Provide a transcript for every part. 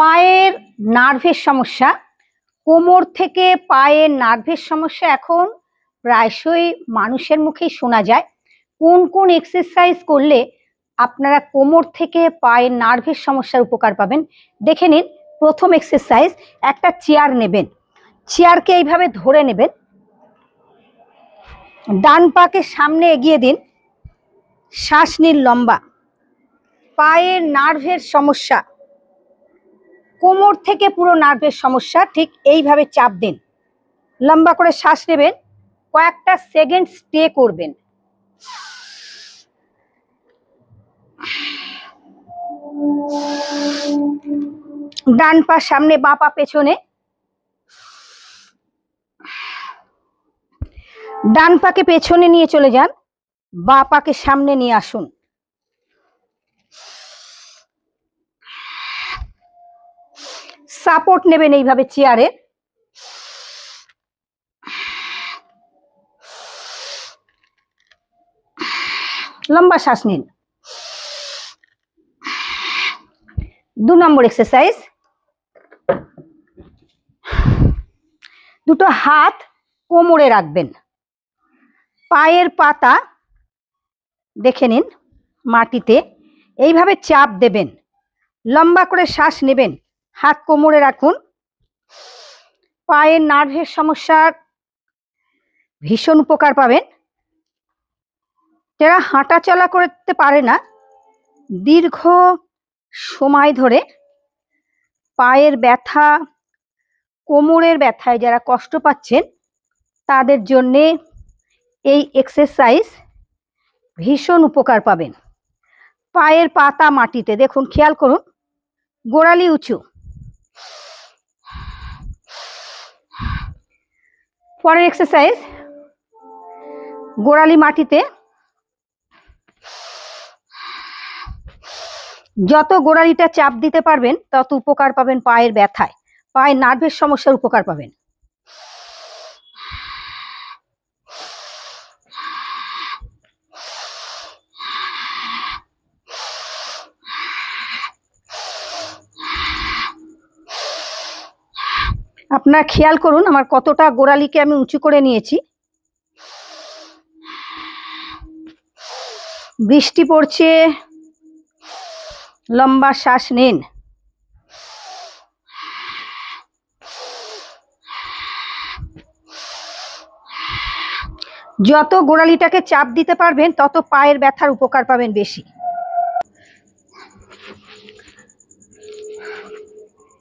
পায়ের নার্ভের সমস্যা, কোমর থেকে পায়ের নার্ভের সমস্যা এখন প্রায়শই মানুষের মুখেই শোনা যায়। কোন কোন এক্সারসাইজ করলে আপনারা কোমর থেকে পায়ের নার্ভের সমস্যার উপকার পাবেন দেখে নিন। প্রথম এক্সারসাইজ, একটা চেয়ার নেবেন, চেয়ারকে এইভাবে ধরে নেবেন, ডান পাকে সামনে এগিয়ে দিন, শ্বাস নিন লম্বা। পায়ের নার্ভের সমস্যা, কোমর থেকে পুরো নার্ভের সমস্যা, ঠিক এইভাবে চাপ দিন, লম্বা করে শ্বাস নেবেন, কয়েকটা সেকেন্ড স্টে করবেন। ডান পা সামনে, বাঁ পা পেছনে, ডান পাকে পেছনে নিয়ে চলে যান, বাঁ পাকে সামনে নিয়ে আসুন। সাপোর্ট নেবেন এইভাবে চেয়ারে। লম্বা শ্বাস নিন। 2 নম্বর এক্সারসাইজ, দুটো হাত কোমরে রাখবেন, পায়ের পাতা দেখে নিন মাটিতে, এইভাবে চাপ দেবেন, লম্বা করে শ্বাস নেবেন, হাত কোমরে রাখুন। পায়ের নার্ভের সমস্যার ভীষণ উপকার পাবেন। যারা হাঁটা চলা করতে পারে না, দীর্ঘ সময় ধরে পায়ের ব্যথা, কোমরের ব্যথায় যারা কষ্ট পাচ্ছেন, তাদের জন্যে এই এক্সারসাইজ ভীষণ উপকার পাবেন। পায়ের পাতা মাটিতে, দেখুন খেয়াল করুন, গোড়ালি উঁচু। পরের এক্সারসাইজ, গোড়ালি মাটিতে, যত গোড়ালিটা চাপ দিতে পারবেন তত উপকার পাবেন পায়ের ব্যথায়, পায়ের নার্ভের সমস্যার উপকার পাবেন। আপনারা খেয়াল করুন আমার কতটা গোড়ালিকে আমি উঁচু করে নিয়েছি। বৃষ্টি পড়ছে, লম্বা শ্বাস নিন। যত গোড়ালিটাকে চাপ দিতে পারবেন তত পায়ের ব্যথার উপকার পাবেন বেশি।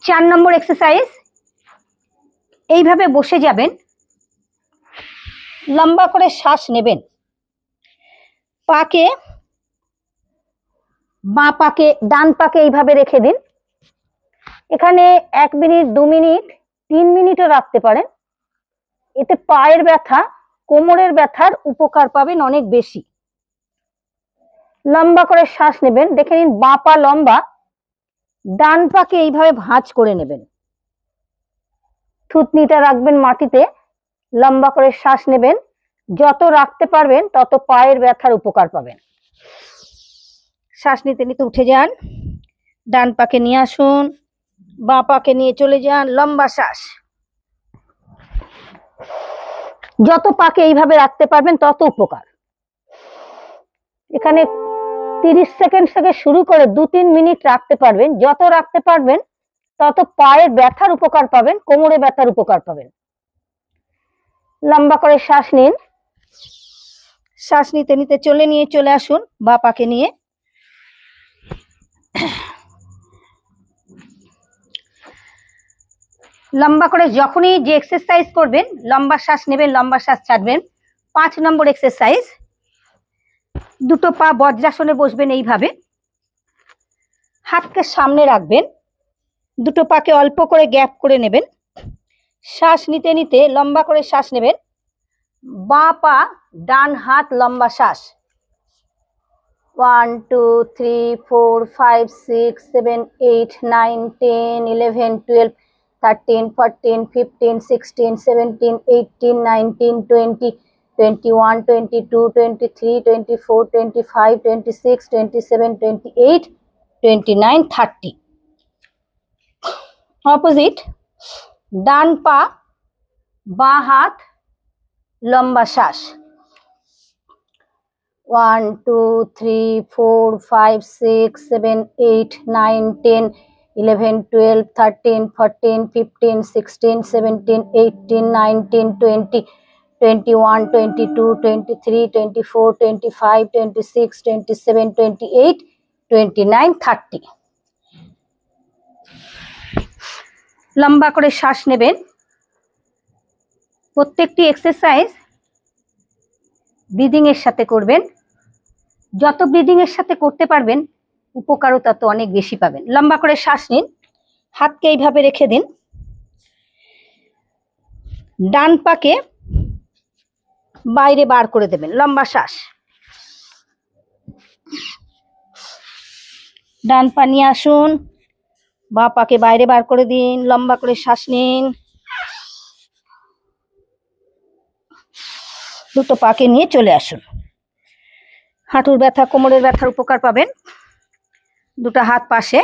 4 নম্বর এক্সারসাইজ, এইভাবে বসে যাবেন, লম্বা করে শ্বাস নেবেন, পাকে, বাঁ পাকে, ডান পাকে এইভাবে রেখে দিন। এখানে 1 মিনিট, 2 মিনিট, 3 মিনিটও রাখতে পারেন। এতে পায়ের ব্যথা, কোমরের ব্যথার উপকার পাবেন অনেক বেশি। লম্বা করে শ্বাস নেবেন, দেখে নিন বাঁ পা লম্বা, ডান পাকে এইভাবে ভাঁজ করে নেবেন, থুতনিটা রাখবেন মাটিতে, লম্বা করে শ্বাস নেবেন। যত রাখতে পারবেন তত পায়ের ব্যথার উপকার পাবেন। শ্বাস নিতে নিতে উঠে যান, ডান পাকে নিয়ে আসুন, বাঁ পাকে নিয়ে চলে যান, লম্বা শ্বাস। যত পাকে এইভাবে রাখতে পারবেন তত উপকার। এখানে 30 সেকেন্ড থেকে শুরু করে 2-3 মিনিট রাখতে পারবেন। যত রাখতে পারবেন তত পায়ের ব্যথার উপকার পাবেন, কোমরে ব্যথার উপকার পাবেন। লম্বা করে শ্বাস নিন। শ্বাস নিতে নিতে চলে আসুন বাঁ পাকে নিয়ে। লম্বা করে যখনই যে এক্সারসাইজ করবেন, লম্বা শ্বাস নেবেন, লম্বা শ্বাস ছাড়বেন। 5 নম্বর এক্সারসাইজ, দুটো পা বজ্রাসনে বসবেন এইভাবে, হাতকে সামনে রাখবেন, দুটো পাকে অল্প করে গ্যাপ করে নেবেন। শ্বাস নিতে নিতে লম্বা করে শ্বাস নেবেন, বাঁ পা ডান হাত, লম্বা শ্বাস। 1 2 3 4 5 6 7 8 9 10 11 12 13 14 15 16 17 18 19 20 21 22 23 24 25 26 27 28 29 30। অপোজিট, ডান পা, বাঁ হাত, লম্বা শ্বাস। 1 2 3 4 5 6 7 8 9 10 11 12 13 14 15 16 17 18 19 20 21 22 23 24 25 26 27 28 29 30। লম্বা করে শ্বাস নেবেন। প্রত্যেকটি এক্সারসাইজ ব্রিদিং এর সাথে করবেন। যত ব্রিদিং এর সাথে করতে পারবেন উপকারও তত অনেক বেশি পাবেন। লম্বা করে শ্বাস নিন, হাতকে এইভাবে রেখে দিন, ডান পাকে বাইরে বার করে দেবেন। লম্বা শ্বাস, ডান পা নিয়ে আসুন, বাঁ পাকে বাইরে বার করে দিন। লম্বা করে শ্বাস নিন, দুটো পাকে নিয়ে চলে আসুন। হাঁটুর ব্যথা, কোমরের ব্যথার উপকার পাবেন। দুটো হাত পাশে।